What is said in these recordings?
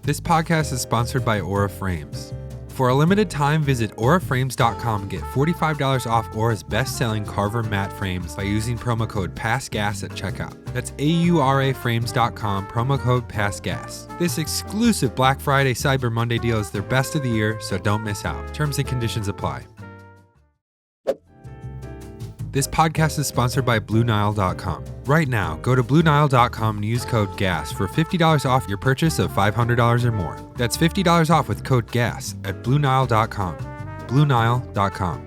This podcast is sponsored by Aura Frames. For a limited time, visit auraframes.com and get $45 off Aura's best-selling Carver matte frames by using promo code PASSGAS at checkout. That's auraframes.com, promo code PASSGAS. This exclusive Black Friday Cyber Monday deal is their best of the year, so don't miss out. Terms and conditions apply. This podcast is sponsored by BlueNile.com. Right now, go to BlueNile.com and use code GAS for $50 off your purchase of $500 or more. That's $50 off with code GAS at BlueNile.com. BlueNile.com.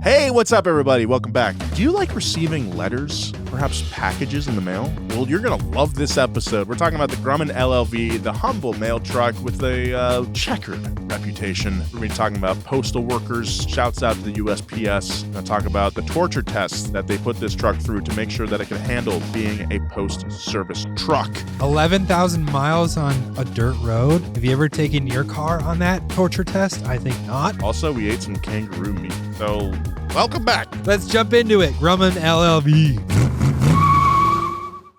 Hey, what's up, everybody? Welcome back. Do you like receiving letters, perhaps packages in the mail? Well, you're going to love this episode. We're talking about the Grumman LLV, the humble mail truck with a checkered reputation. We're going to be talking about postal workers. Shouts out to the USPS. We're going to talk about the torture tests that they put this truck through to make sure that it can handle being a post service truck. 11,000 miles on a dirt road. Have you ever taken your car on that torture test? I think not. Also, we ate some kangaroo meat. So, welcome back. Let's jump into it. Grumman LLV.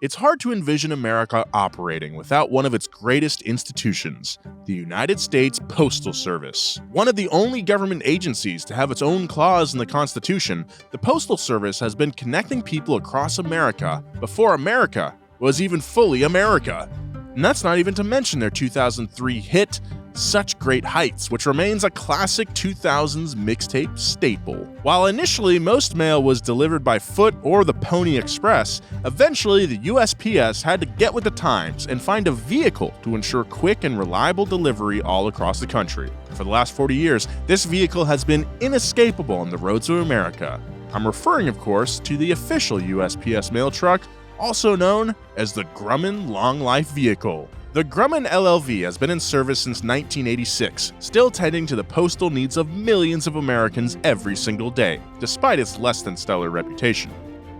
It's hard to envision America operating without one of its greatest institutions, the United States Postal Service. One of the only government agencies to have its own clause in the Constitution, the Postal Service has been connecting people across America before America was even fully America. And that's not even to mention their 2003 hit, Such Great Heights, which remains a classic 2000s mixtape staple. While initially most mail was delivered by foot or the Pony Express, eventually the USPS had to get with the times and find a vehicle to ensure quick and reliable delivery all across the country. For the last 40 years, this vehicle has been inescapable on the roads of America. I'm referring, of course, to the official USPS Mail Truck, also known as the Grumman Long Life Vehicle. The Grumman LLV has been in service since 1986, still tending to the postal needs of millions of Americans every single day, despite its less than stellar reputation.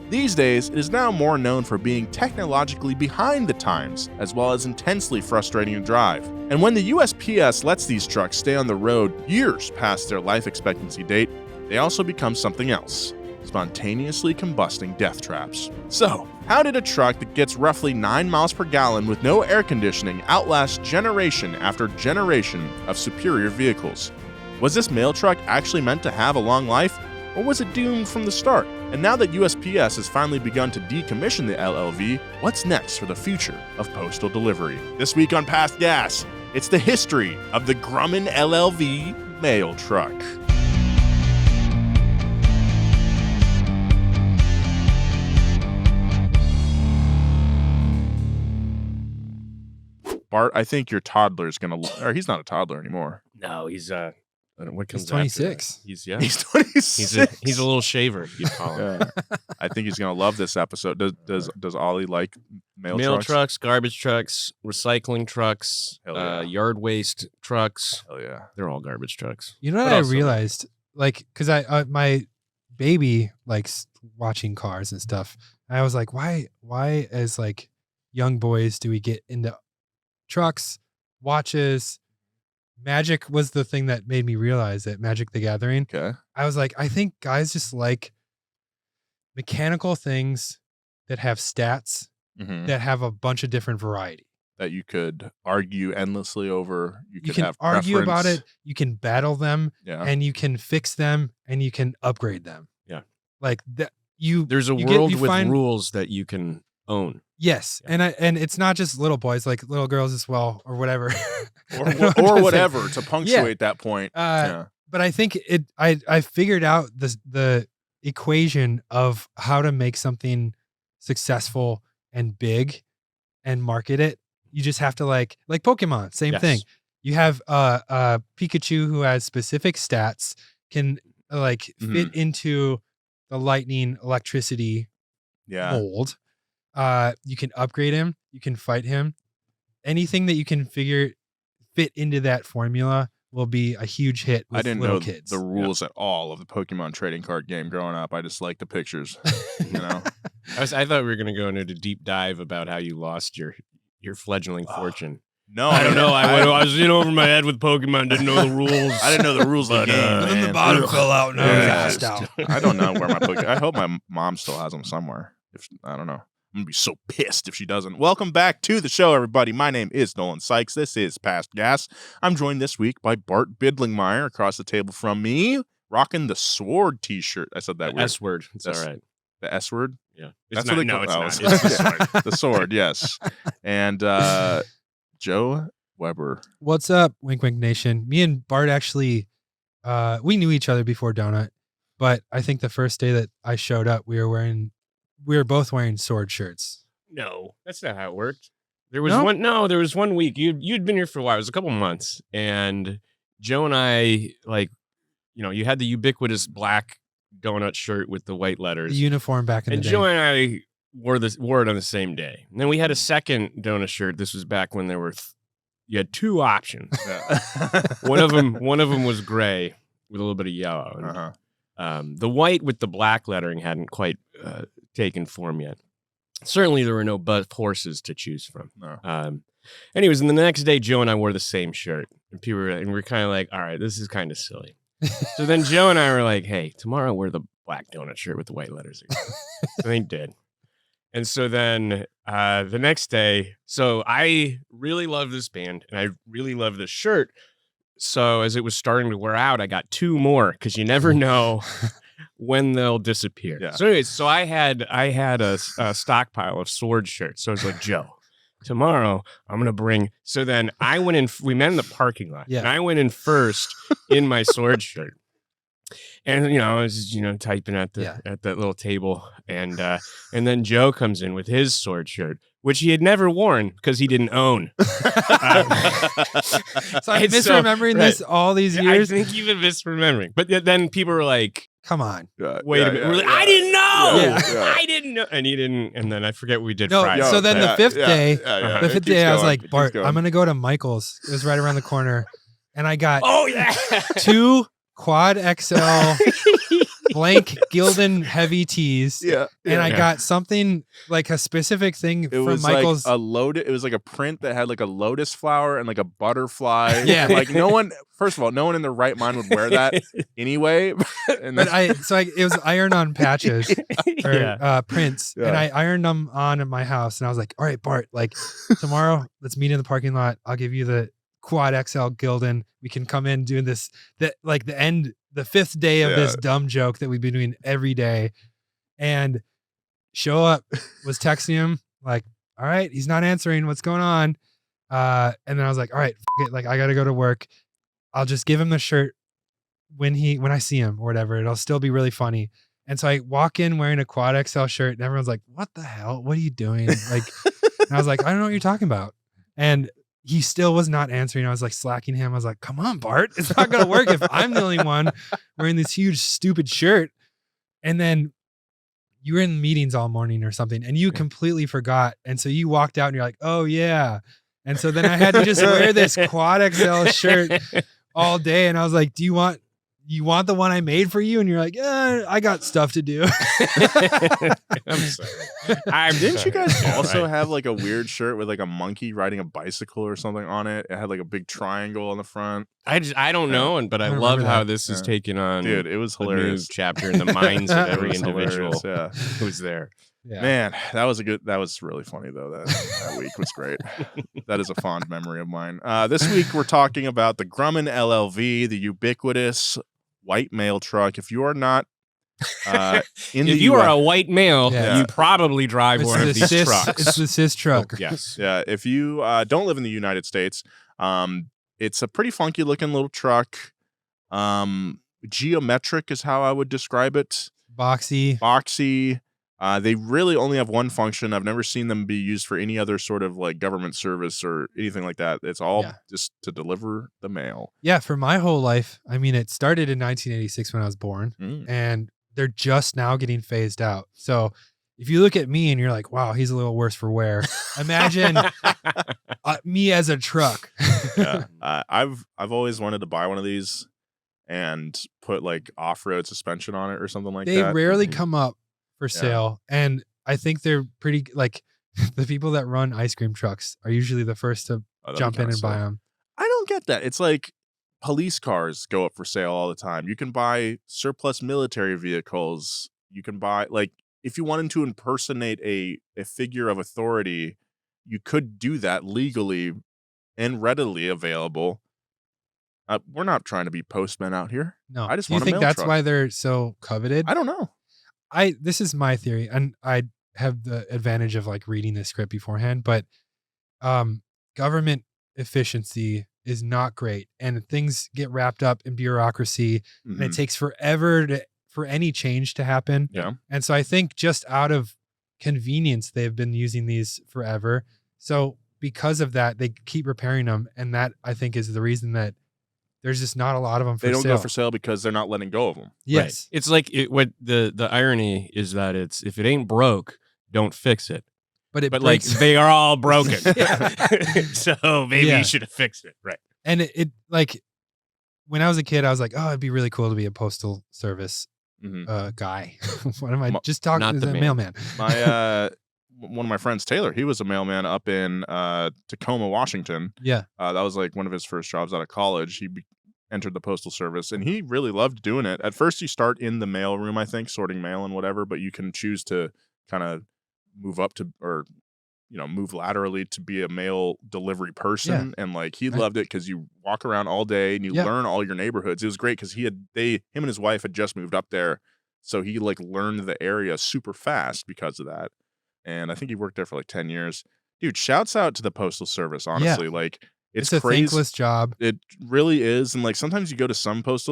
These days, it is now more known for being technologically behind the times, as well as intensely frustrating to drive. And when the USPS lets these trucks stay on the road years past their life expectancy date, they also become something else: spontaneously combusting death traps. So, how did a truck that gets roughly 9 miles per gallon with no air conditioning outlast generation after generation of superior vehicles? Was this mail truck actually meant to have a long life, or was it doomed from the start? And now that USPS has finally begun to decommission the LLV, what's next for the future of postal delivery? This week on Past Gas, it's the history of the Grumman LLV mail truck. Bart, I think your toddler is going to... Or he's not a toddler anymore. No, he's what comes He's 26. He's 26. He's a little shaver, you call him. Yeah. I think he's going to love this episode. Does Ollie like mail trucks, garbage trucks, recycling trucks, yard waste trucks. Hell yeah. They're all garbage trucks. You know what I realized? Like, because my baby likes watching cars and stuff. And I was like, why as like young boys do we get into trucks, watches? Magic was the thing that made me realize that Magic the Gathering. Okay. I was like, I think guys just like mechanical things that have stats that have a bunch of different variety. That you could argue endlessly over. You can argue about it. You can battle them, and you can fix them, and you can upgrade them. Yeah. Like that. There's a world with rules that you can own. Yes, yeah. And it's not just little boys, like little girls as well, or whatever, or whatever to punctuate that point. But I think I figured out the equation of how to make something successful and big, and market it. You just have to like Pokemon, same thing. You have Pikachu who has specific stats, can fit into the lightning electricity mold. You can upgrade him, you can fight him. Anything that you can fit into that formula will be a huge hit with little kids. The rules at all of the Pokemon trading card game growing up. I just like the pictures. I thought we were going to go into a deep dive about how you lost your fledgling fortune. No, I don't know. I was in over my head with Pokemon. Didn't know the rules. I didn't know the rules of the game. And then the bottom fell out. And I was out. I don't know where my Pokemon. I hope my mom still has them somewhere. I don't know. I'm going to be so pissed if she doesn't. Welcome back to the show, everybody. My name is Nolan Sykes. This is Past Gas. I'm joined this week by Bart Bidlingmeyer across the table from me, rocking the Sword t-shirt. I said that weird. S-word. It's all right. The S-word? Yeah. That's not, what they no, call it's it. not. It's the sword. The Sword, yes. And Joe Weber. What's up, Wink Wink Nation? Me and Bart actually, we knew each other before Donut, but I think the first day that I showed up, we were both wearing Sword shirts. No, that's not how it worked. There was there was 1 week. You'd been here for a while. It was a couple months. And Joe and I, you had the ubiquitous black donut shirt with the white letters. The uniform back in the day. And Joe and I wore it on the same day. And then we had a second donut shirt. This was back when there were you had two options. One of them was gray with a little bit of yellow. And, the white with the black lettering hadn't quite taken form yet. Certainly, there were no buff horses to choose from. No. Anyways, and the next day, Joe and I wore the same shirt, and we're kind of like, all right, this is kind of silly. So then Joe and I were like, hey, tomorrow wear the black donut shirt with the white letters again. So they did. And so then the next day, so I really love this band, and I really love this shirt. So as it was starting to wear out, I got two more because you never know when they'll disappear. Yeah. So anyways, so I had a stockpile of Sword shirts. So I was like, Joe, tomorrow I'm going to bring. So then I went in, we met in the parking lot. Yeah. And I went in first in my Sword shirt. And, I was, typing at that little table. And then Joe comes in with his Sword shirt, which he had never worn because he didn't own. So I'm misremembering this all these years. I think you've been misremembering. But then people were like, come on. Wait a minute. We're like, I didn't know. Yeah. I didn't know. And he didn't. And then I forget what we did No, Friday. so then the fifth day, I was like, Bart, going. I'm going to go to Michael's. It was right around the corner. And I got oh, yeah. 2 quad XL blank Gildan heavy tees. Yeah. And I got something like a specific thing It from was Michael's. like it was like a print that had like a lotus flower and like a butterfly. Yeah. Like first of all, no one in their right mind would wear that anyway. And But it was iron on patches or prints. Yeah. And I ironed them on at my house. And I was like, all right, Bart, like tomorrow, let's meet in the parking lot. I'll give you the quad XL Gildan. We can come in doing the 5th day of this dumb joke that we've been doing every day. And show up, was texting him like, all right, he's not answering. What's going on? And then I was like, all right, it. Like I got to go to work. I'll just give him the shirt when I see him or whatever. It'll still be really funny. And so I walk in wearing a quad XL shirt and everyone's like, what the hell? What are you doing? Like, and I was like, I don't know what you're talking about. And he still was not answering. I was like slacking him. I was like, come on, Bart. It's not going to work if I'm the only one wearing this huge, stupid shirt. And then you were in meetings all morning or something and you completely forgot. And so you walked out and you're like, oh yeah. And so then I had to just wear this quad XL shirt all day. And I was like, do you want the one I made for you? And you're like, I got stuff to do. I'm sorry. Didn't you guys also have like a weird shirt with like a monkey riding a bicycle or something on it? It had like a big triangle on the front. I don't know, but I love how this is taken on. Dude, it was a new hilarious. chapter in the minds of every individual hilarious, who's there. Yeah. Man, that was really funny though. That week was great. That is a fond memory of mine. This week we're talking about the Grumman LLV, the ubiquitous white mail truck. If you are not if you are a white male, Yeah. you probably drive one of these trucks. It's the cis truck. Yes. Yeah, if you don't live in the United States, it's a pretty funky looking little truck. Geometric is how I would describe it. Boxy. They really only have one function. I've never seen them be used for any other sort of like government service or anything like that. It's all just to deliver the mail. Yeah, for my whole life. I mean, it started in 1986 when I was born, and they're just now getting phased out. So if you look at me and you're like, wow, he's a little worse for wear. Imagine me as a truck. Yeah, I've always wanted to buy one of these and put like off-road suspension on it or something like that. They rarely come up for sale, and I think they're pretty like the people that run ice cream trucks are usually the first to jump in and buy them. I don't get that. It's like police cars go up for sale all the time. You can buy surplus military vehicles. You can buy like if you wanted to impersonate a figure of authority, you could do that legally and readily available. We're not trying to be postmen out here. No. I just Do you want a think mail that's truck. why they're so coveted? I don't know. This is my theory, and I have the advantage of like reading the script beforehand, but government efficiency is not great, and things get wrapped up in bureaucracy, and it takes forever for any change to happen. Yeah. And so I think just out of convenience, they've been using these forever. So because of that, they keep repairing them, and that I think is the reason that there's just not a lot of them for They don't sale. go for sale because they're not letting go of them. Yes. Right. It's like what the irony is that it's if it ain't broke, don't fix it. But But like breaks. they are all broken. Yeah. So maybe Yeah. you should have fixed it. Right. And it like when I was a kid, I was like, oh, it'd be really cool to be a postal service guy. What am I just talking not to the the man. mailman? My one of my friends, Taylor, he was a mailman up in Tacoma, Washington. Yeah. That was like one of his first jobs out of college. He entered the postal service, and he really loved doing it. At first, you start in the mail room, I think, sorting mail and whatever, but you can choose to kind of move up to, or move laterally to be a mail delivery person. And like he loved it because you walk around all day and you learn all your neighborhoods. It was great because him and his wife had just moved up there, so he like learned the area super fast because of that. And I think he worked there for like 10 years. Dude, shouts out to the postal service, honestly. Like it's a crazy. thankless job. It really is. And like sometimes you go to some post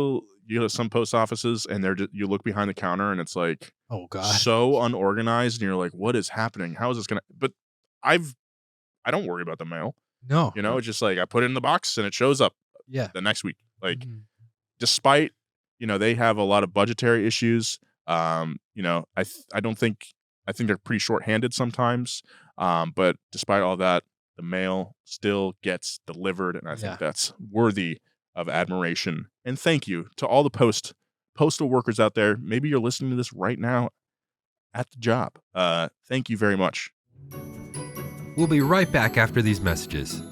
offices and you look behind the counter and it's like, Oh God. so unorganized, and you're like, what is happening? How is this gonna? But I don't worry about the mail. No. It's just like I put it in the box and it shows up Yeah. the next week. Like Mhm. despite they have a lot of budgetary issues. I think they're pretty short-handed sometimes. But despite all that, the mail still gets delivered, and I think that's worthy of admiration. And thank you to all the postal workers out there. Maybe you're listening to this right now at the job. Thank you very much. We'll be right back after these messages.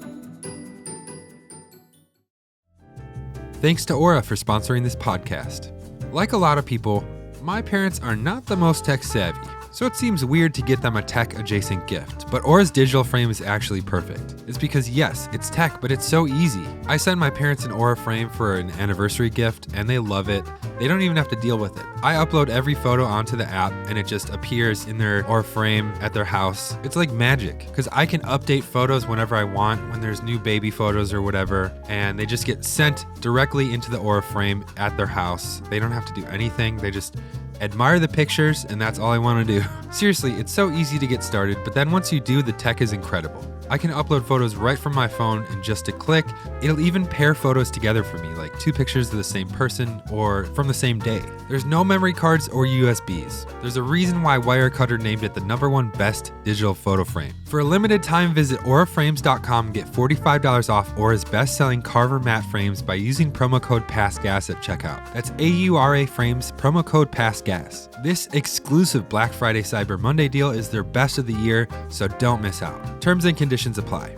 Thanks to Aura for sponsoring this podcast. Like a lot of people, my parents are not the most tech savvy, so it seems weird to get them a tech-adjacent gift, but Aura's digital frame is actually perfect. It's because yes, it's tech, but it's so easy. I sent my parents an Aura frame for an anniversary gift, and they love it. They don't even have to deal with it. I upload every photo onto the app, and it just appears in their Aura frame at their house. It's like magic, because I can update photos whenever I want, when there's new baby photos or whatever, and they just get sent directly into the Aura frame at their house. They don't have to do anything. They just admire the pictures, and that's all I want to do. Seriously, it's so easy to get started, but then once you do, the tech is incredible. I can upload photos right from my phone in just a click. It'll even pair photos together for me, like 2 pictures of the same person or from the same day. There's no memory cards or USBs. There's a reason why Wirecutter named it the #1 best digital photo frame. For a limited time, visit auraframes.com and get $45 off Aura's best-selling Carver matte frames by using promo code PASSGAS at checkout. That's AURA Frames, promo code PASSGAS. This exclusive Black Friday Cyber Monday deal is their best of the year, so don't miss out. Terms and conditions apply.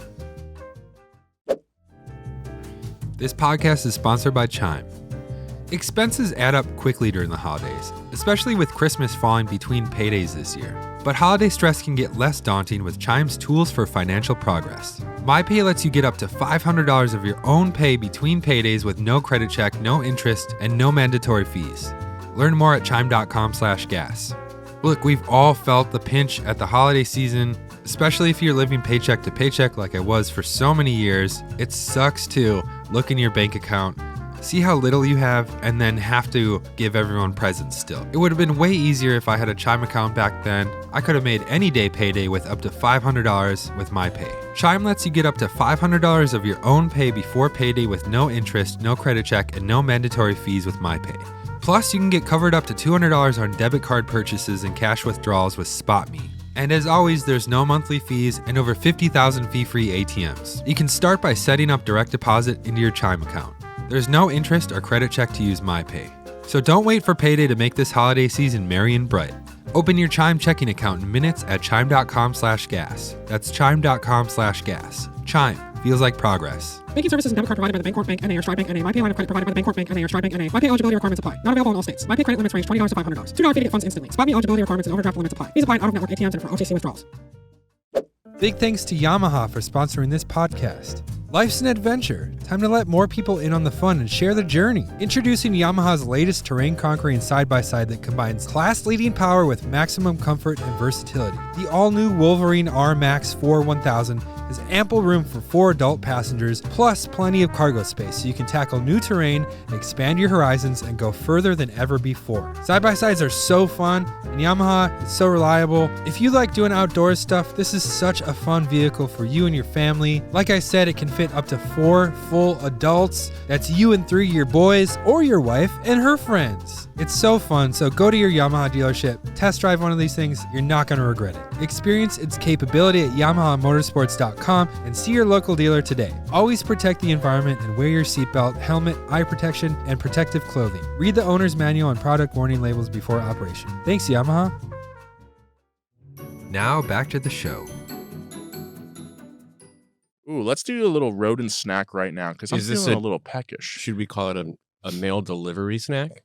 This podcast is sponsored by Chime. Expenses add up quickly during the holidays, especially with Christmas falling between paydays this year. But holiday stress can get less daunting with Chime's tools for financial progress. MyPay lets you get up to $500 of your own pay between paydays with no credit check, no interest, and no mandatory fees. Learn more at chime.com/gas. Look, we've all felt the pinch at the holiday season, especially if you're living paycheck to paycheck like I was for so many years. It sucks to look in your bank account, see how little you have, and then have to give everyone presents still. It would have been way easier if I had a Chime account back then. I could have made any day payday with up to $500 with MyPay. Chime lets you get up to $500 of your own pay before payday with no interest, no credit check, and no mandatory fees with MyPay. Plus, you can get covered up to $200 on debit card purchases and cash withdrawals with SpotMe. And as always, there's no monthly fees and over 50,000 fee-free ATMs. You can start by setting up direct deposit into your Chime account. There's no interest or credit check to use MyPay. So don't wait for payday to make this holiday season merry and bright. Open your Chime checking account in minutes at chime.com/gas. That's chime.com/gas. Chime, feels like progress. Banking services and debit card provided by the Bancorp Bank, N.A. or Stride Bank, N.A. MyPay line of credit provided by the Bancorp Bank, N.A. or Stride Bank, N.A. MyPay eligibility requirements apply. Not available in all states. MyPay credit limits range $20 to $500. $2 fee to get funds instantly. Spot me eligibility requirements and overdraft limits apply. Please apply in out-of-network ATMs and for OTC withdrawals. Big thanks to Yamaha for sponsoring this podcast. Life's an adventure. Time to let more people in on the fun and share the journey. Introducing Yamaha's latest terrain-conquering side-by-side that combines class-leading power with maximum comfort and versatility. The all-new Wolverine R-Max 4 1000 has ample room for 4 adult passengers, plus plenty of cargo space so you can tackle new terrain, expand your horizons, and go further than ever before. Side-by-sides are so fun, and Yamaha is so reliable. If you like doing outdoors stuff, this is such a fun vehicle for you and your family. Like I said, it can fit up to 4 full adults. That's you and 3 of your boys, or your wife and her friends. It's so fun, so go to your Yamaha dealership, test drive one of these things, you're not going to regret it. Experience its capability at YamahaMotorsports.com and see your local dealer today. Always protect the environment and wear your seatbelt, helmet, eye protection, and protective clothing. Read the owner's manual and product warning labels before operation. Thanks, Yamaha. Now back to the show. Ooh, let's do a little rodent snack right now because I'm Is this feeling a a- little peckish. Should we call it a mail delivery snack?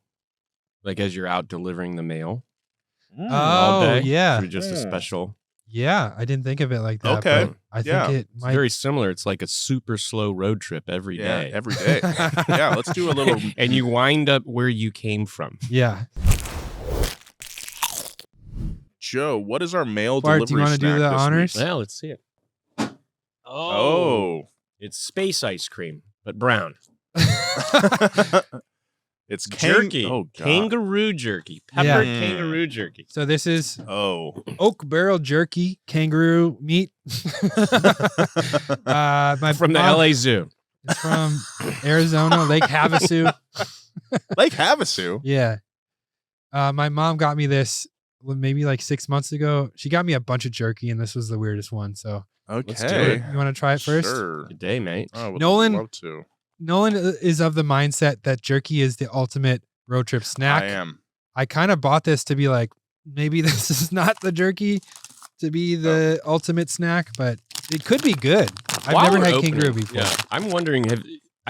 Like as you're out delivering the mail all Oh, day? yeah. Or just a special? Yeah, I didn't think of it like that. Okay. But I think Yeah. it It's might. very similar. It's like a super slow road trip every Yeah, day. every day. Yeah, let's do a little. And you wind up where you came from. Yeah. Joe, what is our mail Bart, delivery do you want to do snack the this honors? Well, let's see it. week? Oh. It's space ice cream, but brown. It's Jerky. Oh, God. Kangaroo jerky. Peppered Yeah. kangaroo jerky. So this is Oh. oak barrel jerky, kangaroo meat. My From the mom- LA Zoo. It's from Arizona, Lake Havasu. Lake Havasu. Yeah. My mom got me this maybe like 6 months ago. She got me a bunch of jerky, and this was the weirdest one. So Okay. do it. you want to try it first? Sure. Good day, mate. I would Nolan- love to. Nolan is of the mindset that jerky is the ultimate road trip snack. I am. I kind of bought this to be like, maybe this is not the jerky to be the ultimate snack, but it could be good. I've While never we're had opening- kangaroo before. Yeah, I'm wondering, I have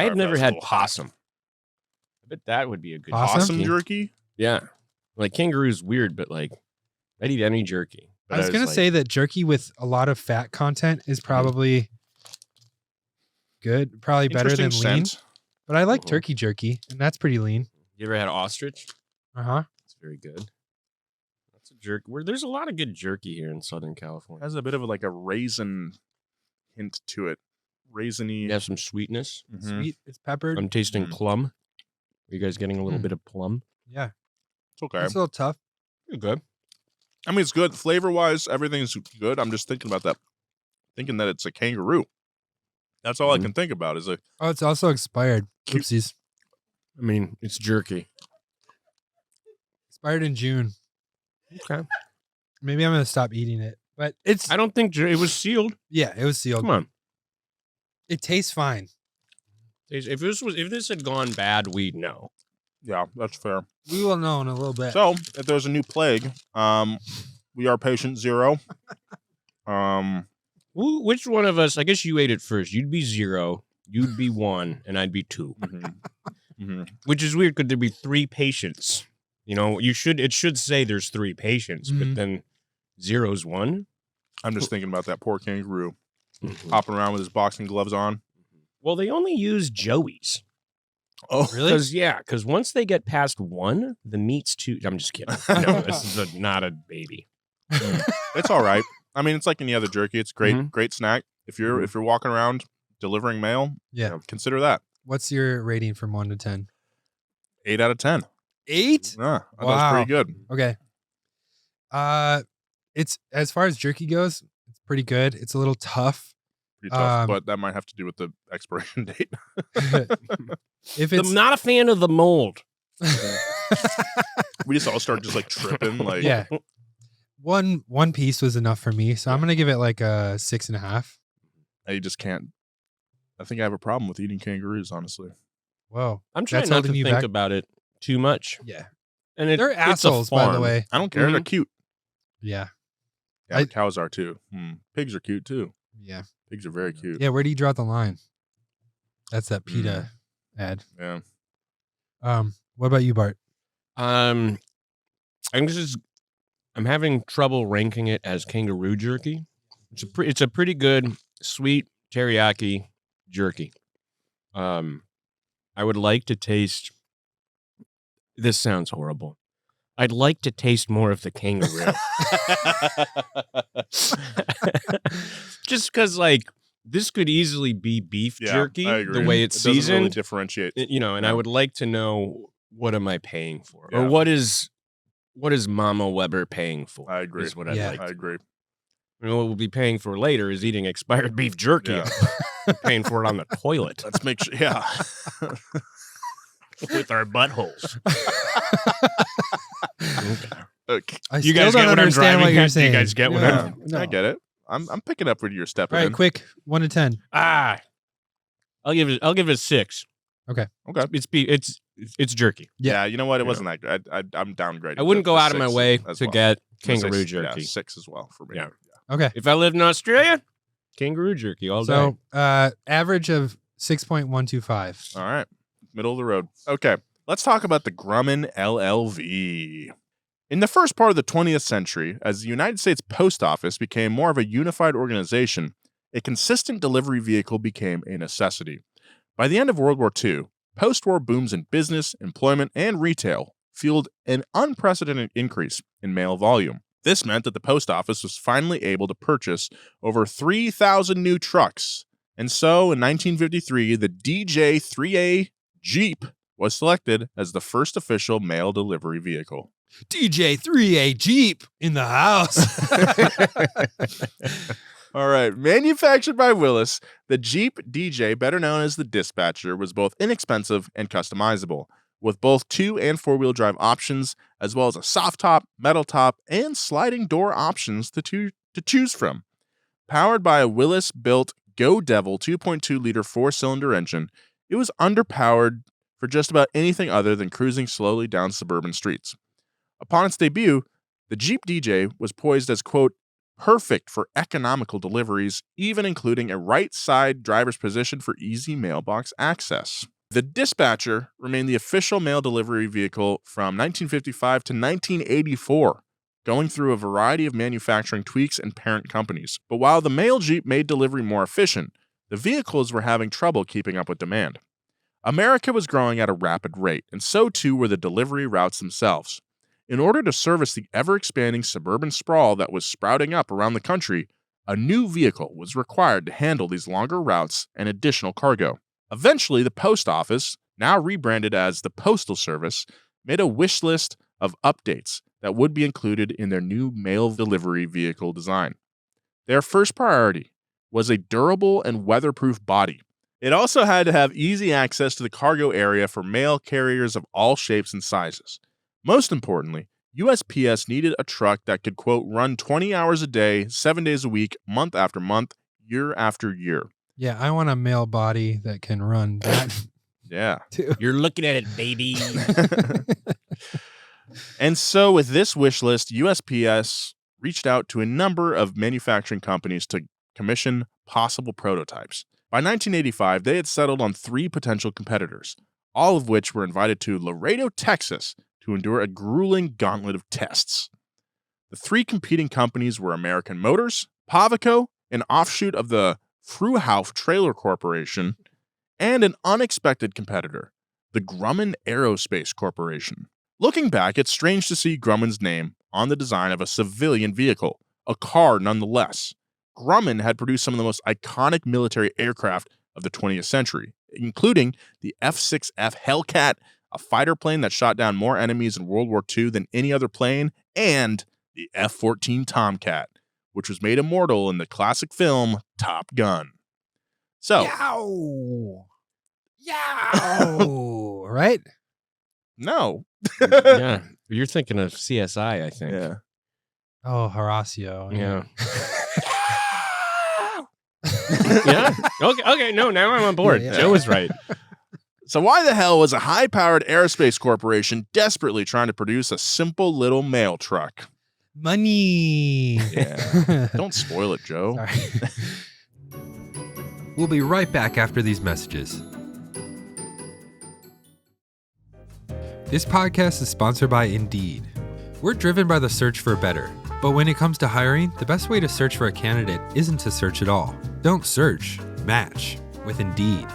Sorry, never that's a had little hot. possum. I bet that would be a good Possum? Awesome jerky. Yeah. Like kangaroo's weird, but like I'd eat any jerky. But I was going to like, say that jerky with a lot of fat content is probably good, probably better than Interesting lean. scent. But I like Mhm. turkey jerky, and that's pretty lean. You ever had ostrich? Uh-huh. It's very good. That's a jerky. There's a lot of good jerky here in Southern California. Has a bit of like a raisin hint to it. Raisiny. You have some sweetness. Mhm. Sweet, it's peppered. I'm tasting Mm. plum. Are you guys getting a little bit of plum? Yeah. It's okay. It's a little tough. You're good. I mean, it's good. Flavor wise, everything's good. I'm just thinking about that. Thinking that it's a kangaroo. That's all I Mhm. can think about is a Oh, it's also expired. Cute. Oopsies. I mean, it's jerky. Expired in June. Okay. Maybe I'm going to stop eating it. But it's, I don't think it was sealed. yeah, it was sealed. Come on. It tastes fine. If this had gone bad, we'd know. yeah, that's fair. We will know in a little bit. So if there's a new plague, we are patient 0. Which one of us? I guess you ate it first. You'd be 0. You'd be 1, and I'd be 2. mhm, mhm. Which is weird. Could there be 3 patients? You know, it should say there's 3 patients, Mhm. but then 0's 1. I'm just thinking about that poor kangaroo hopping around with his boxing gloves on. Well, they only use Joey's. Oh, Really? Because once they get past 1, the meat's too. I'm just kidding. No, this is not a baby. it's all right. I mean, it's like any other jerky. It's great, Mhm. great snack. If you're walking around delivering mail, Yeah. consider that What's your rating from 1 to 10? 8 out of 10. 8? Yeah, that was Wow. pretty good. Okay. It's, as far as jerky goes, it's pretty good. It's a little tough. Pretty tough, Um, but that might have to do with the expiration date. If it's I'm not a fan of the mold. We just all start just like tripping. Like, yeah, one piece was enough for me, so I'm gonna give it like a 6.5. you just can't. I think I have a problem with eating kangaroos, honestly. Whoa, I'm trying That's not holding to you think back? about it too much. yeah, And they're it's a assholes, by the farm. way. I don't care. They're Mhm. cute. Yeah, Yeah, I- cows are too. Pigs are cute too. yeah. Pigs are very cute. Yeah, where do you draw the line? That's that PETA ad. Yeah. What about you, Bart? I'm having trouble ranking it as kangaroo jerky. It's a pretty good sweet teriyaki jerky. I would like to taste. This sounds horrible. I'd like to taste more of the kangaroo. Just because, like, this could easily be beef jerky, I agree. the way it's It doesn't really seasoned. differentiate. And I would like to know, what am I paying for? Yeah. Or what is Mama Weber paying for? I agree. Is what I'd Yeah. like. I agree. What we'll be paying for later is eating expired beef jerky. Yeah. Paying for it on the toilet Let's make sure. Yeah. with our buttholes. Okay. I You still guys don't get what I'm understand what driving you're at? Do you saying. guys get what No, I'm- no. I get it. I'm picking up where you're stepping All right, in. quick, 1 to 10. I'll give it a 6. Okay. It's jerky. Yeah. You know what? It Yeah. wasn't that good. I'm downgrading. I wouldn't to go out of my 6 way as to well. get I'm gonna say kangaroo jerky. 6 as well for me. Yeah. Okay. If I lived in Australia, kangaroo jerky all day. So, average of 6.125. All right. Middle of the road. Okay. Let's talk about the Grumman LLV. In the first part of the 20th century, as the United States Post Office became more of a unified organization, a consistent delivery vehicle became a necessity. By the end of World War II, post-war booms in business, employment, and retail fueled an unprecedented increase in mail volume. This meant that the post office was finally able to purchase over 3,000 new trucks. And so, in 1953, the DJ-3A Jeep was selected as the first official mail delivery vehicle. DJ-3A Jeep in the house. All right. Manufactured by Willis, the Jeep DJ, better known as the Dispatcher, was both inexpensive and customizable, with both 2- and 4-wheel drive options, as well as a soft top, metal top, and sliding door options to choose from. Powered by a Willis-built Go Devil 2.2-liter 4-cylinder engine, it was underpowered for just about anything other than cruising slowly down suburban streets. Upon its debut, the Jeep DJ was poised as, quote, perfect for economical deliveries, even including a right-side driver's position for easy mailbox access. The Dispatcher remained the official mail delivery vehicle from 1955 to 1984, going through a variety of manufacturing tweaks and parent companies. But while the mail Jeep made delivery more efficient, the vehicles were having trouble keeping up with demand. America was growing at a rapid rate, and so too were the delivery routes themselves. In order to service the ever-expanding suburban sprawl that was sprouting up around the country, a new vehicle was required to handle these longer routes and additional cargo. Eventually, the post office, now rebranded as the Postal Service, made a wish list of updates that would be included in their new mail delivery vehicle design. Their first priority was a durable and weatherproof body. It also had to have easy access to the cargo area for mail carriers of all shapes and sizes. Most importantly, USPS needed a truck that could, quote, run 20 hours a day, 7 days a week, month after month, year after year. Yeah, I want a mail body that can run that Yeah. too. You're looking at it, baby. And so with this wish list, USPS reached out to a number of manufacturing companies to commission possible prototypes. By 1985, they had settled on 3 potential competitors, all of which were invited to Loredo, Texas, to endure a grueling gauntlet of tests. The 3 competing companies were American Motors, Pavico, an offshoot of the Fruhauf Trailer Corporation, and an unexpected competitor, the Grumman Aerospace Corporation. Looking back, it's strange to see Grumman's name on the design of a civilian vehicle, a car nonetheless. Grumman had produced some of the most iconic military aircraft of the 20th century, including the F-6F Hellcat, a fighter plane that shot down more enemies in World War II than any other plane, and the F-14 Tomcat, which was made immortal in the classic film Top Gun. So, Yow! Yow! Right? no. Yeah. You're thinking of CSI, I think. Yeah. Oh, Horacio. Yeah. Yeah. Okay. No, now I'm on board. Yeah, yeah. Joe was right. So why the hell was a high-powered aerospace corporation desperately trying to produce a simple little mail truck? Money. Yeah. Don't spoil it, Joe. Sorry. We'll be right back after these messages. This podcast is sponsored by Indeed. We're driven by the search for better, but when it comes to hiring, the best way to search for a candidate isn't to search at all. Don't search, match with Indeed.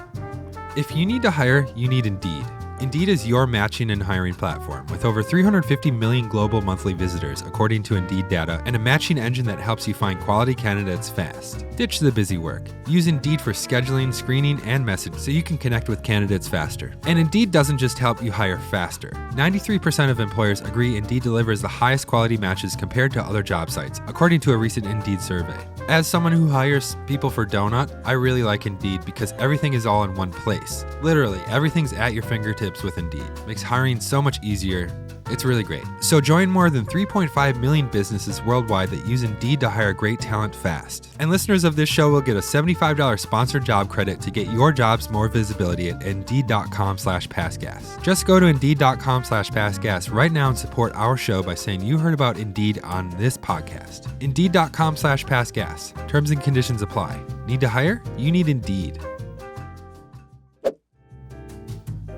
If you need to hire, you need Indeed. Indeed is your matching and hiring platform with over 350 million global monthly visitors, according to Indeed data, and a matching engine that helps you find quality candidates fast. Ditch the busy work. Use Indeed for scheduling, screening, and messaging so you can connect with candidates faster. And Indeed doesn't just help you hire faster. 93% of employers agree Indeed delivers the highest quality matches compared to other job sites, according to a recent Indeed survey. As someone who hires people for Donut, I really like Indeed because everything is all in one place. Literally, everything's at your fingertips with Indeed. Makes hiring so much easier. It's really great. So join more than 3.5 million businesses worldwide that use Indeed to hire great talent fast. And listeners of this show will get a $75 sponsored job credit to get your jobs more visibility at Indeed.com/passgas. Just go to Indeed.com/passgas right now and support our show by saying you heard about Indeed on this podcast. Indeed.com/passgas. Terms and conditions apply. Need to hire? You need Indeed.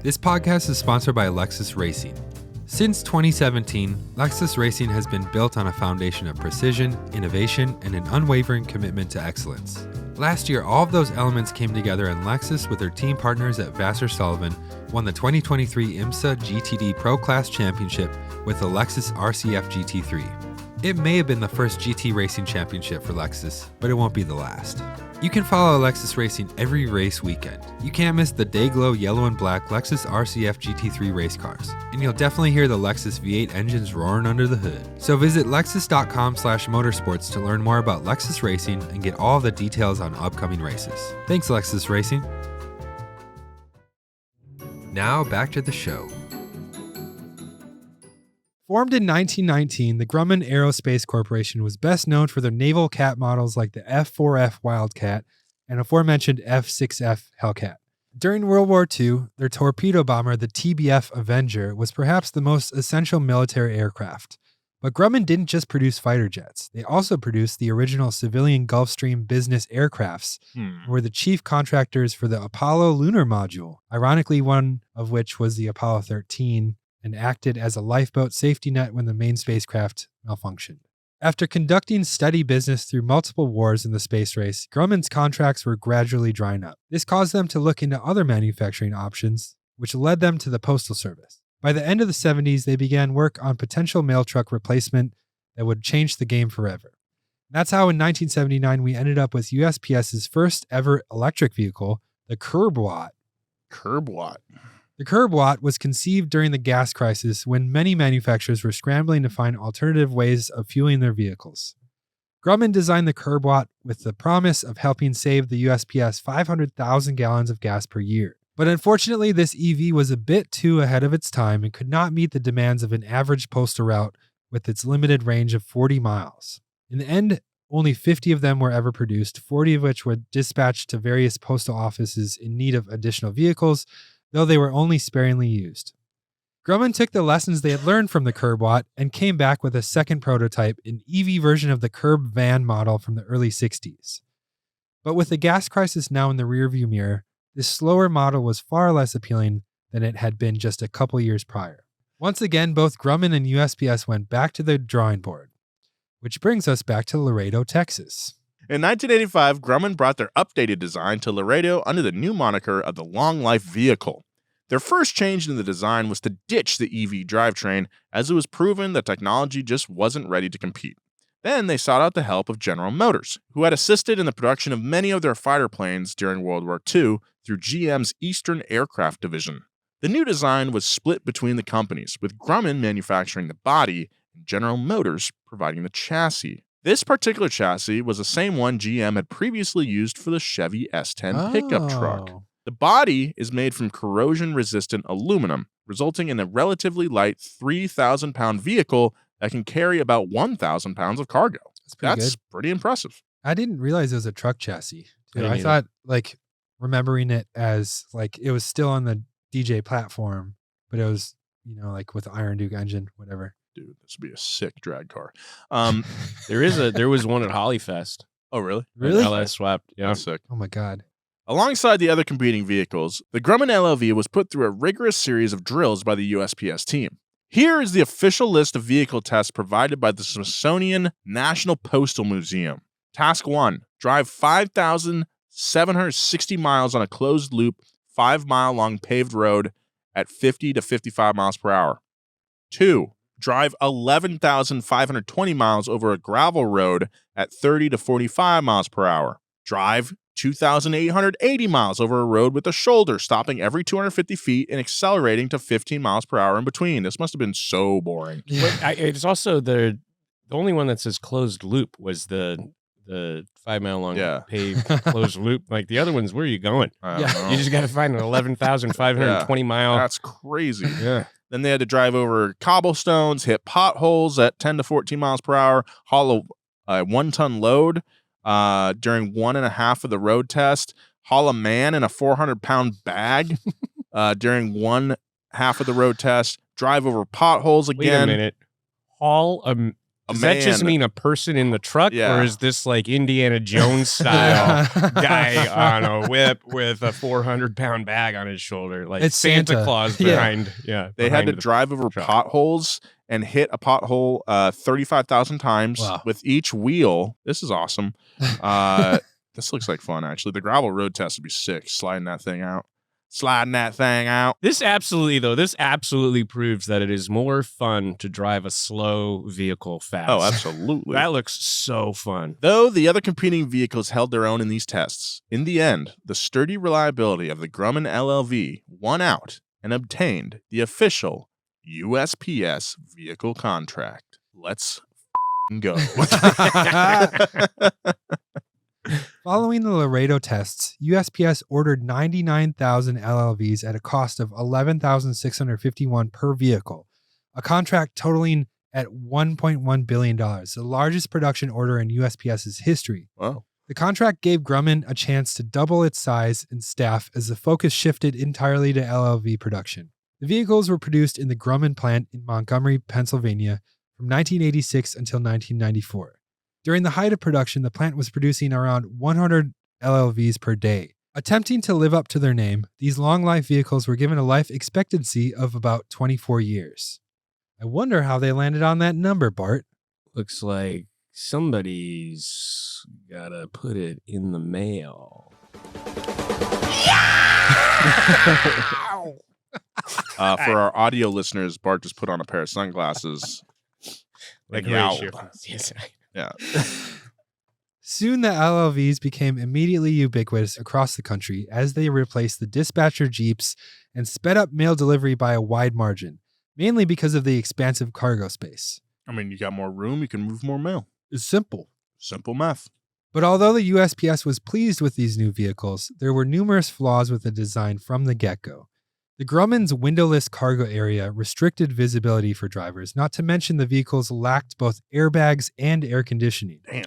This podcast is sponsored by Lexus Racing. Since 2017, Lexus Racing has been built on a foundation of precision, innovation, and an unwavering commitment to excellence. Last year, all of those elements came together, and Lexus, with their team partners at Vassar Sullivan, won the 2023 IMSA GTD Pro Class Championship with the Lexus RCF GT3. It may have been the first GT racing championship for Lexus, but it won't be the last. You can follow Lexus Racing every race weekend. You can't miss the day-glow yellow and black Lexus RCF GT3 race cars. And you'll definitely hear the Lexus V8 engines roaring under the hood. So visit lexus.com/motorsports to learn more about Lexus Racing and get all the details on upcoming races. Thanks, Lexus Racing. Now back to the show. Formed in 1919, the Grumman Aerospace Corporation was best known for their naval cat models like the F-4F Wildcat and aforementioned F-6F Hellcat. During World War II, their torpedo bomber, the TBF Avenger, was perhaps the most essential military aircraft. But Grumman didn't just produce fighter jets. They also produced the original civilian Gulfstream business aircrafts, and were the chief contractors for the Apollo lunar module, ironically one of which was the Apollo 13, and acted as a lifeboat safety net when the main spacecraft malfunctioned. After conducting steady business through multiple wars in the space race, Grumman's contracts were gradually drying up. This caused them to look into other manufacturing options, which led them to the Postal Service. By the end of the 70s, they began work on potential mail truck replacement that would change the game forever. That's how in 1979 we ended up with USPS's first ever electric vehicle, the Kurb Watt. Curb Watt. The Kurb Watt was conceived during the gas crisis when many manufacturers were scrambling to find alternative ways of fueling their vehicles. Grumman designed the Kurb Watt with the promise of helping save the USPS 500,000 gallons of gas per year. But unfortunately, this EV was a bit too ahead of its time and could not meet the demands of an average postal route with its limited range of 40 miles. In the end, only 50 of them were ever produced, 40 of which were dispatched to various postal offices in need of additional vehicles, though they were only sparingly used. Grumman took the lessons they had learned from the Kurb Watt and came back with a second prototype, an EV version of the Kurb van model from the early 60s. But with the gas crisis now in the rearview mirror, this slower model was far less appealing than it had been just a couple years prior. Once again, both Grumman and USPS went back to the drawing board, which brings us back to Loredo, Texas. In 1985, Grumman brought their updated design to Loredo under the new moniker of the Long Life Vehicle. Their first change in the design was to ditch the EV drivetrain, as it was proven the technology just wasn't ready to compete. Then they sought out the help of General Motors, who had assisted in the production of many of their fighter planes during World War II through GM's Eastern Aircraft Division. The new design was split between the companies, with Grumman manufacturing the body and General Motors providing the chassis. This particular chassis was the same one GM had previously used for the Chevy S10 pickup truck. The body is made from corrosion-resistant aluminum, resulting in a relatively light 3,000-pound vehicle that can carry about 1,000 pounds of cargo. That's pretty impressive. I didn't realize it was a truck chassis. I thought, remembering it as, it was still on the DJ platform, but it was, with the Iron Duke engine, whatever. Dude, this would be a sick drag car. There was one at Hollyfest. Oh, really? Really? LS swapped. Yeah. That's sick. Oh my God. Alongside the other competing vehicles, the Grumman LLV was put through a rigorous series of drills by the USPS team. Here is the official list of vehicle tests provided by the Smithsonian National Postal Museum. Task 1. Drive 5,760 miles on a closed-loop, 5-mile-long paved road at 50 to 55 miles per hour. 2. Drive 11,520 miles over a gravel road at 30 to 45 miles per hour. Drive 2,880 miles over a road with a shoulder, stopping every 250 feet and accelerating to 15 miles per hour in between. This must have been so boring. It's also the only one that says closed loop was the 5-mile long paved closed loop. Like the other ones, where are you going? I don't know. You just got to find an 11,520 mile. That's crazy. Yeah. Then they had to drive over cobblestones, hit potholes at 10 to 14 miles per hour, haul a 1-ton load during 1.5 of the road test, haul a man in a 400-pound bag during 1/2 of the road test, drive over potholes again. Wait a minute. Haul a Does that just mean a person in the truck, or is this like Indiana Jones style guy on a whip with a 400-pound bag on his shoulder, like it's Santa Claus behind? They had to drive over potholes and hit a pothole 35,000 times with each wheel. This is awesome. This looks like fun, actually. The gravel road test would be sick. Sliding that thing out. This absolutely proves that it is more fun to drive a slow vehicle fast. Oh, absolutely. That looks so fun. Though the other competing vehicles held their own in these tests, in the end, the sturdy reliability of the Grumman LLV won out and obtained the official USPS vehicle contract. Let's go. Following the Loredo tests, USPS ordered 99,000 LLVs at a cost of $11,651 per vehicle, a contract totaling at $1.1 billion, the largest production order in USPS's history. Wow. The contract gave Grumman a chance to double its size and staff as the focus shifted entirely to LLV production. The vehicles were produced in the Grumman plant in Montgomery, Pennsylvania from 1986 until 1994. During the height of production, the plant was producing around 100 LLVs per day. Attempting to live up to their name, these long life vehicles were given a life expectancy of about 24 years. I wonder how they landed on that number, Bart. Looks like somebody's gotta put it in the mail. For our audio listeners, Bart just put on a pair of sunglasses. Like Yes. Yeah. Soon the LLVs became immediately ubiquitous across the country as they replaced the dispatcher Jeeps and sped up mail delivery by a wide margin, mainly because of the expansive cargo space. I mean, you got more room, you can move more mail. It's simple. Simple math. But although the USPS was pleased with these new vehicles, there were numerous flaws with the design from the get-go. The Grumman's windowless cargo area restricted visibility for drivers, not to mention the vehicles lacked both airbags and air conditioning. Damn.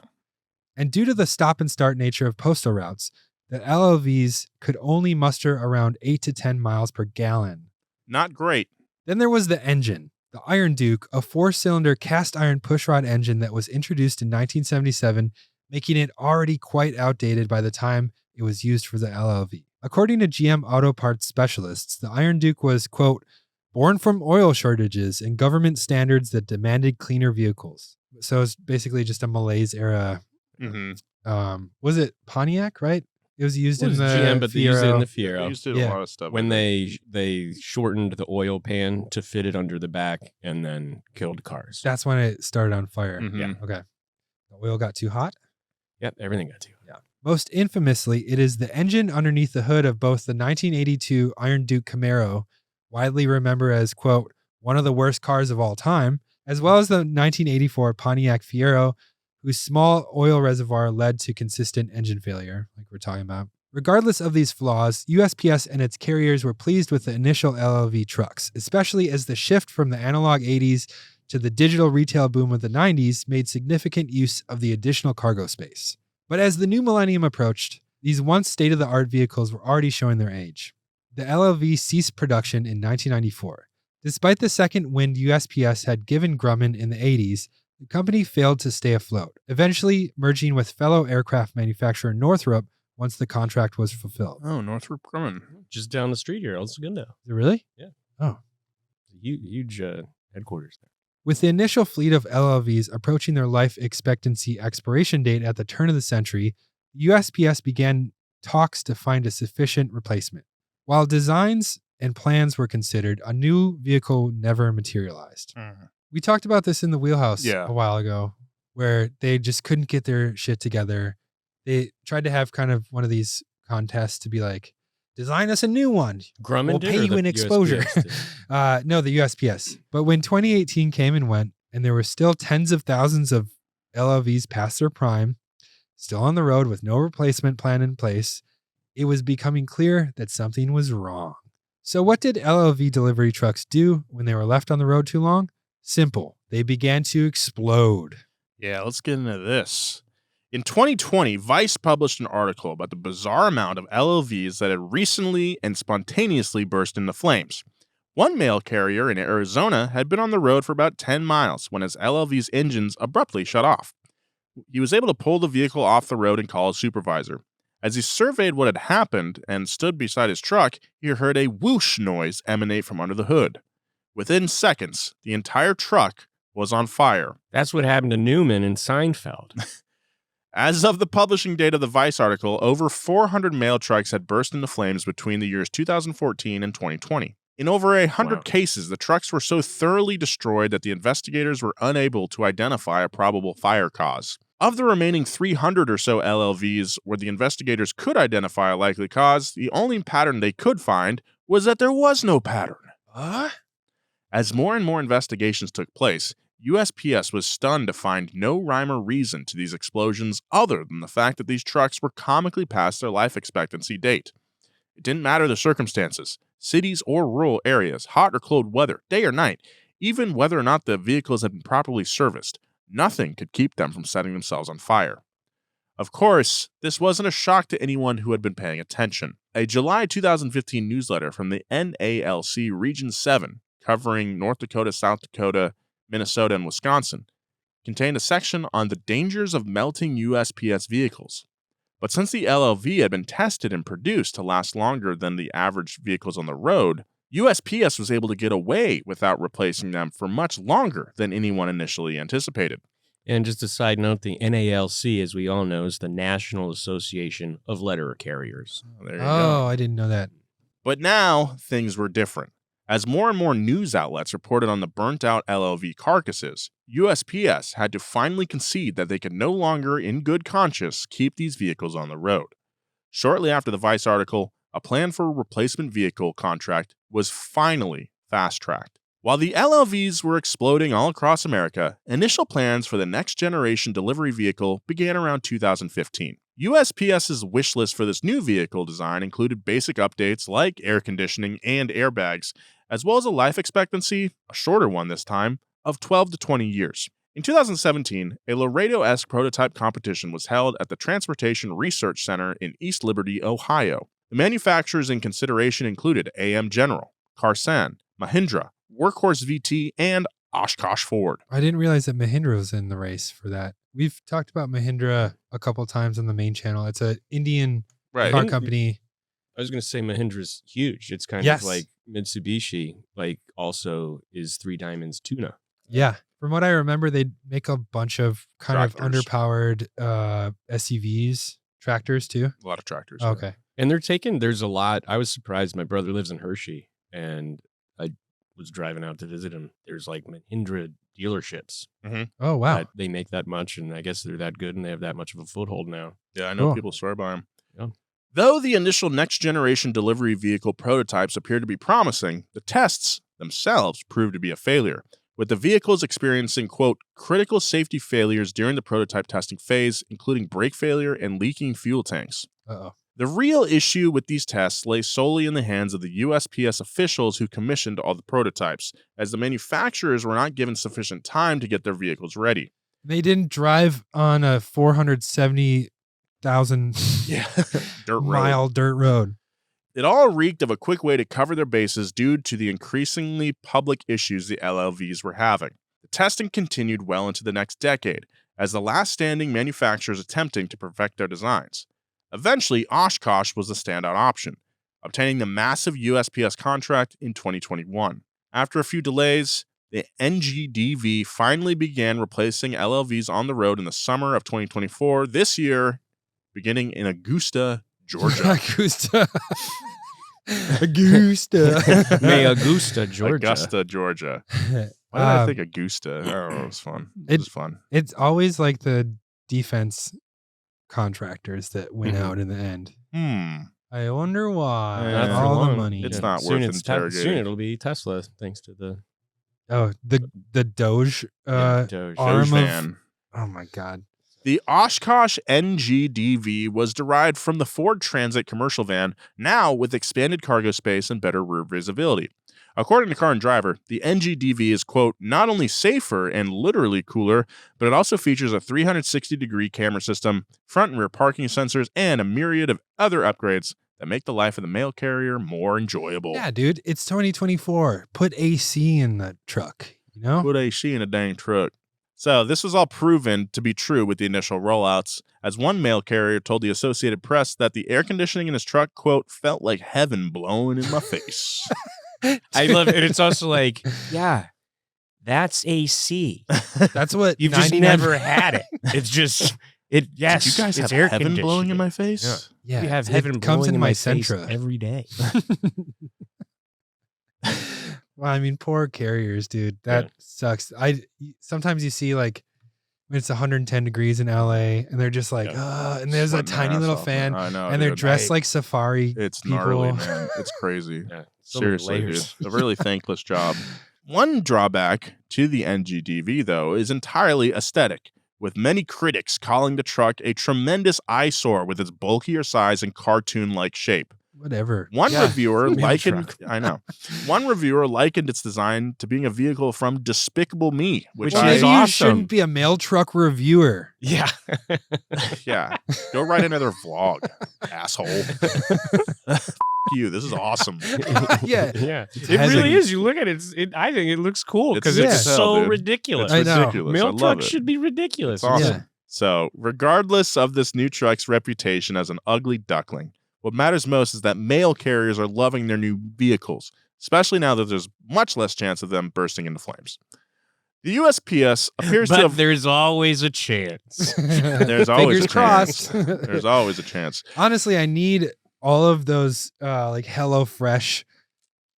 And due to the stop and start nature of postal routes, the LLVs could only muster around 8 to 10 miles per gallon. Not great. Then there was the engine, the Iron Duke, a 4-cylinder cast iron pushrod engine that was introduced in 1977, making it already quite outdated by the time it was used for the LLV. According to GM Auto Parts specialists, the Iron Duke was, quote, born from oil shortages and government standards that demanded cleaner vehicles. So it's basically just a Malaise era. Mm-hmm. Was it Pontiac, right? It was used in the GM, but they used it in the Fiero. They used it in a lot of stuff. When they shortened the oil pan to fit it under the back and then killed cars. That's when it started on fire. Mhm. Yeah. Okay. The oil got too hot? Yep, everything got too hot. Yeah. Most infamously, it is the engine underneath the hood of both the 1982 Iron Duke Camaro, widely remembered as, quote, one of the worst cars of all time, as well as the 1984 Pontiac Fiero, whose small oil reservoir led to consistent engine failure, like we're talking about. Regardless of these flaws, USPS and its carriers were pleased with the initial LLV trucks, especially as the shift from the analog 80s to the digital retail boom of the 90s made significant use of the additional cargo space. But as the new millennium approached, these once state-of-the-art vehicles were already showing their age. The LLV ceased production in 1994. Despite the second wind USPS had given Grumman in the 80s, the company failed to stay afloat, eventually merging with fellow aircraft manufacturer Northrop, once the contract was fulfilled. Oh, Northrop Grumman. Just down the street here, El Segundo. Is it really? Yeah. Oh. Huge headquarters there. With the initial fleet of LLVs approaching their life expectancy expiration date at the turn of the century, the USPS began talks to find a sufficient replacement. While designs and plans were considered, a new vehicle never materialized. We talked about this in the Wheelhouse a while ago, where they just couldn't get their shit together. They tried to have kind of one of these contests to be like, design us a new one. Grumman We'll did, pay or you the in exposure. USPS did? No, the USPS. But when 2018 came and went, and there were still tens of thousands of LLVs past their prime, still on the road with no replacement plan in place, it was becoming clear that something was wrong. So what did LLV delivery trucks do when they were left on the road too long? Simple. They began to explode. Yeah, let's get into this. In 2020, Vice published an article about the bizarre amount of LLVs that had recently and spontaneously burst into flames. One mail carrier in Arizona had been on the road for about 10 miles when his LLV's engines abruptly shut off. He was able to pull the vehicle off the road and call his supervisor. As he surveyed what had happened and stood beside his truck, he heard a whoosh noise emanate from under the hood. Within seconds, the entire truck was on fire. That's what happened to Newman in Seinfeld. As of the publishing date of the Vice article, over 400 mail trucks had burst into flames between the years 2014 and 2020. In over 100 cases, the trucks were so thoroughly destroyed that the investigators were unable to identify a probable fire cause. Of the remaining 300 or so LLVs where the investigators could identify a likely cause, the only pattern they could find was that there was no pattern. As more and more investigations took place, USPS was stunned to find no rhyme or reason to these explosions other than the fact that these trucks were comically past their life expectancy date. It didn't matter the circumstances, cities or rural areas, hot or cold weather, day or night, even whether or not the vehicles had been properly serviced. Nothing could keep them from setting themselves on fire. Of course, this wasn't a shock to anyone who had been paying attention. A July 2015 newsletter from the NALC Region 7, covering North Dakota, South Dakota, Minnesota, and Wisconsin, contained a section on the dangers of melting USPS vehicles. But since the LLV had been tested and produced to last longer than the average vehicles on the road, USPS was able to get away without replacing them for much longer than anyone initially anticipated. And just a side note, the NALC, as we all know, is the National Association of Letter Carriers. There you go. I didn't know that. But now, things were different. As more and more news outlets reported on the burnt-out LLV carcasses, USPS had to finally concede that they could no longer, in good conscience, keep these vehicles on the road. Shortly after the Vice article, a plan for a replacement vehicle contract was finally fast-tracked. While the LLVs were exploding all across America, initial plans for the next-generation delivery vehicle began around 2015. USPS's wish list for this new vehicle design included basic updates like air conditioning and airbags, as well as a life expectancy, a shorter one this time, of 12 to 20 years. In 2017, a Loredo-esque prototype competition was held at the Transportation Research Center in East Liberty, Ohio. The manufacturers in consideration included AM General, Karsan, Mahindra, Workhorse VT, and Oshkosh Ford. I didn't realize that Mahindra was in the race for that. We've talked about Mahindra a couple times on the main channel. It's an Indian car company. I was going to say Mahindra's huge. It's kind of like Mitsubishi, like also is Three Diamonds Tuna. Yeah. From what I remember, they make a bunch of kind of underpowered SUVs, tractors too. A lot of tractors. Okay. And there's a lot. I was surprised. My brother lives in Hershey, and I was driving out to visit him. There's like Mahindra dealerships. Mm-hmm. Oh, wow. They make that much, and I guess they're that good, and they have that much of a foothold now. Yeah, I know people swear by them. Yeah. Though the initial next-generation delivery vehicle prototypes appeared to be promising, the tests themselves proved to be a failure, with the vehicles experiencing, quote, critical safety failures during the prototype testing phase, including brake failure and leaking fuel tanks. Uh-oh. The real issue with these tests lay solely in the hands of the USPS officials who commissioned all the prototypes, as the manufacturers were not given sufficient time to get their vehicles ready. They didn't drive on a 470,000 mile dirt road. It all reeked of a quick way to cover their bases due to the increasingly public issues the LLVs were having. The testing continued well into the next decade, as the last standing manufacturers attempting to perfect their designs. Eventually, Oshkosh was the standout option, obtaining the massive USPS contract in 2021. After a few delays, the NGDV finally began replacing LLVs on the road in the summer of 2024, this year, beginning in Augusta, Georgia. Augusta. Augusta. May Augusta, Georgia. Augusta, Georgia. Why did I think Augusta? I don't know. It was fun. It was fun. It's always like the defense contractors that win out in the end. I wonder why. Not for all the long. money. It's not worth interrogating. Soon it'll be Tesla, thanks to the the Doge Doge. arm van. of. Oh my God. The Oshkosh NGDV was derived from the Ford Transit commercial van, now with expanded cargo space and better rear visibility. According to Car and Driver, the NGDV is, quote, not only safer and literally cooler, but it also features a 360-degree camera system, front and rear parking sensors, and a myriad of other upgrades that make the life of the mail carrier more enjoyable. Yeah, dude. It's 2024. Put AC in the truck, you know? Put AC in a dang truck. So this was all proven to be true with the initial rollouts, as one mail carrier told the Associated Press that the air conditioning in his truck, quote, felt like heaven blowing in my face. I love it. It's also like, yeah, that's AC. That's what You've just never had it. It's just, yes, Did you guys it's have air heaven blowing in my conditioning. face? Yeah, We have it heaven comes blowing in in my face Sentra every day. Well, I mean, poor carriers, dude. That sucks. Sometimes you see like when it's 110 degrees in LA, and they're just like, and there's a Sweating their tiny ass little off, fan, man. I know, and they're dude. dressed like safari. It's people. gnarly, man. It's crazy. So many Seriously, dude. layers. A really thankless job. One drawback to the NGDV, though, is entirely aesthetic, with many critics calling the truck a tremendous eyesore with its bulkier size and cartoon-like shape. Whatever. One reviewer Mail likened, truck. I know, one reviewer likened its design to being a vehicle from Despicable Me, which Well, I, maybe you awesome. shouldn't be a mail truck reviewer. Yeah. yeah, go write another vlog, asshole. You, this is awesome. Yeah. Yeah. It heavy. really is. You look at it, I think it looks cool because It's it's sick as hell, so dude. ridiculous. It's I know. ridiculous. I Mail love trucks it. should be ridiculous. It's awesome. Yeah. So, regardless of this new truck's reputation as an ugly duckling, what matters most is that mail carriers are loving their new vehicles, especially now that there's much less chance of them bursting into flames. The USPS appears to But have... there's always a chance. There's always Fingers a chance. crossed. There's always a chance. Honestly, I need all of those like HelloFresh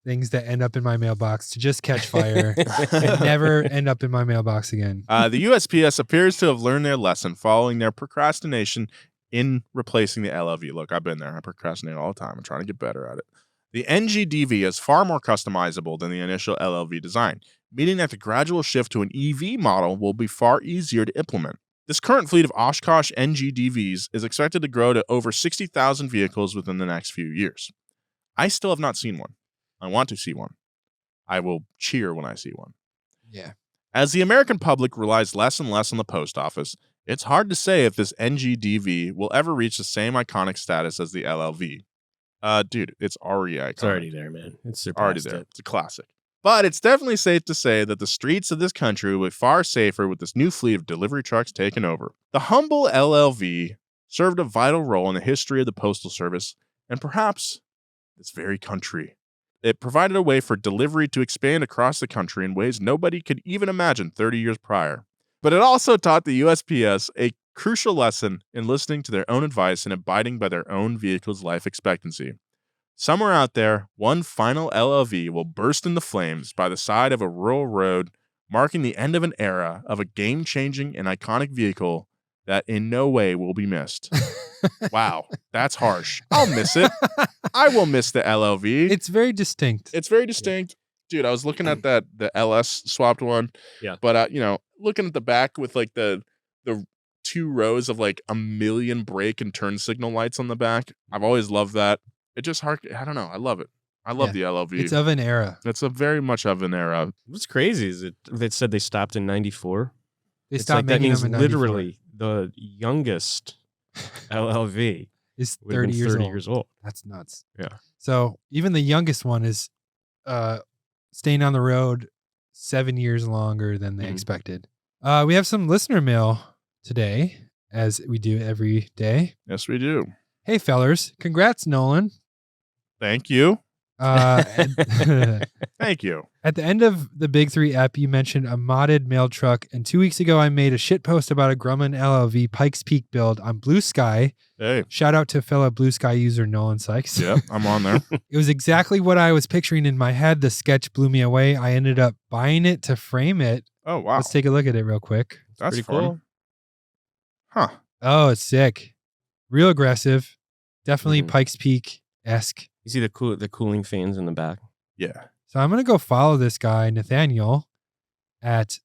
things that end up in my mailbox to just catch fire and never end up in my mailbox again. The USPS appears to have learned their lesson following their procrastination in replacing the LLV. Look, I've been there. I procrastinate all the time. I'm trying to get better at it. The NGDV is far more customizable than the initial LLV design, meaning that the gradual shift to an EV model will be far easier to implement. This current fleet of Oshkosh NGDVs is expected to grow to over 60,000 vehicles within the next few years. I still have not seen one. I want to see one. I will cheer when I see one. Yeah. As the American public relies less and less on the post office, it's hard to say if this NGDV will ever reach the same iconic status as the LLV. Dude, it's already iconic. It's already there, man. It's Already there. It's a classic. But it's definitely safe to say that the streets of this country will be far safer with this new fleet of delivery trucks taken over. The humble LLV served a vital role in the history of the Postal Service and perhaps this very country. It provided a way for delivery to expand across the country in ways nobody could even imagine 30 years prior. But it also taught the USPS a crucial lesson in listening to their own advice and abiding by their own vehicle's life expectancy. Somewhere out there, one final LLV will burst into flames by the side of a rural road, marking the end of an era of a game-changing and iconic vehicle that in no way will be missed. Wow, that's harsh. I'll miss it. I will miss the LLV. It's very distinct. It's very distinct. Dude, I was looking at the LS swapped one. Yeah. But, looking at the back with like the 2 rows of like 1 million brake and turn signal lights on the back. I've always loved that. It just I don't know. I love it. I love the LLV. It's of an era. It's a very much of an era. What's crazy is they said they stopped in 94. They It's stopped like that making means them in 94. literally the youngest LLV Is would have 30 been years 30 old. years old. That's nuts. Yeah. So even the youngest one is staying on the road 7 years longer than they expected. We have some listener mail today, as we do every day. Yes, we do. Hey, fellers. Congrats, Nolan. Thank you. At Thank you. the end of the Big 3 ep, you mentioned a modded mail truck. And 2 weeks ago, I made a shit post about a Grumman LLV Pikes Peak build on Blue Sky. Hey. Shout out to fellow Blue Sky user Nolan Sykes. Yep, I'm on there. It was exactly what I was picturing in my head. The sketch blew me away. I ended up buying it to frame it. Oh, wow. Let's take a look at it real quick. That's Pretty fun. cool. Huh. Oh, it's sick. Real aggressive. Definitely Mhm. Pikes Peak-esque. You see the cooling fans in the back? Yeah. So I'm going to go follow this guy, Nathaniel, at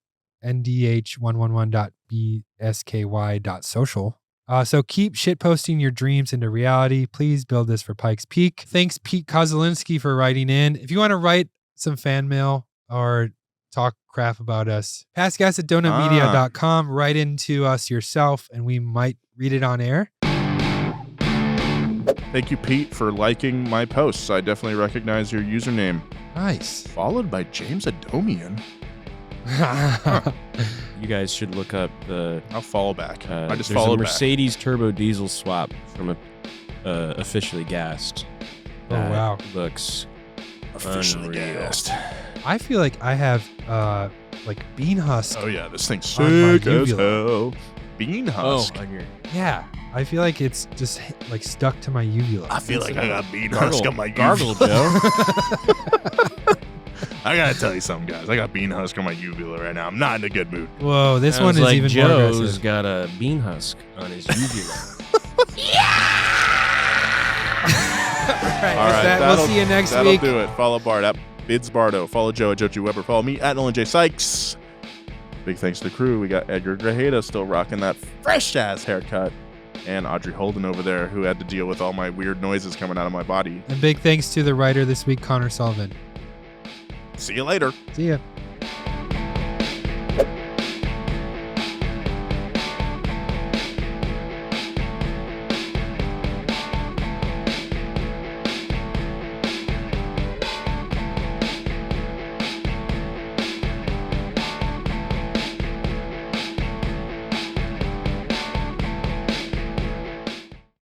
ndh111.bsky.social. So keep shitposting your dreams into reality. Please build this for Pikes Peak. Thanks, Pete Kozolinsky, for writing in. If you want to write some fan mail or talk crap about us, passgas@donutmedia.com. Write into us yourself, and we might read it on air. Thank you, Pete, for liking my posts. I definitely recognize your username. Nice. Followed by James Adomian. You guys should look up the. I'll follow back. I just there's followed a back. Mercedes turbo diesel swap from a officially gassed. Oh, wow. Looks Officially unreal. gassed. I feel like I have like bean husk. Oh, yeah. This thing's On my sick as uvula. hell. Bean husk. on your Yeah. I feel like it's just like stuck to my uvula. I feel like I got bean husk on my gargle, uvula. Joe. I gotta tell you something, guys. I got bean husk on my uvula right now. I'm not in a good mood. Whoa, this Sounds one is like even more Joe's aggressive. got a bean husk on his uvula. All right, we'll see you next that'll week. do it. Follow Bart at BidsBardo. Follow Joe at Joji Weber. Follow me at Nolan J. Sykes. Big thanks to the crew. We got Edgar Grajeda still rocking that fresh-ass haircut. And Audrey Holden over there, who had to deal with all my weird noises coming out of my body. And big thanks to the writer this week, Connor Sullivan. See you later. See ya.